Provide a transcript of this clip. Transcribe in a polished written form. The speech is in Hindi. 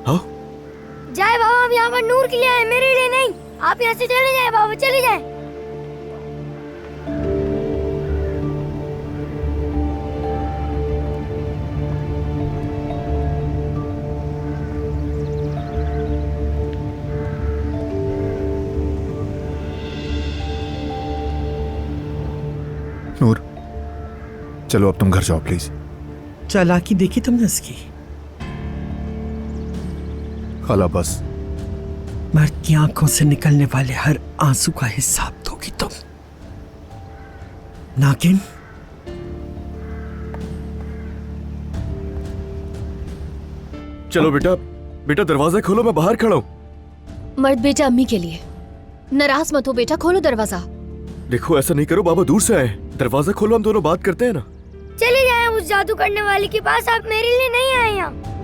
हाँ? जाए बाबा, आप यहाँ पर नूर के लिए आए, मेरे लिए नहीं। आप यहाँ से चले जाए बाबा, चले जाए। नूर, चलो अब तुम घर जाओ प्लीज। चालाकी देखी तुमने उसकी? खाला बस। मर्द की आंखों से निकलने वाले हर आंसू का हिसाब दोगी तुम। नागिन, चलो बेटा, बेटा दरवाजा खोलो, मैं बाहर खड़ा हूं। मर्द बेटा अम्मी के लिए। नाराज मत हो बेटा, खोलो दरवाजा। देखो ऐसा नहीं करो, बाबा दूर से आए। दरवाजा खोलो, हम दोनों बात करते हैं ना। चले जाए उस जादू करने वाले के पास, आप मेरे लिए नहीं आए यहाँ।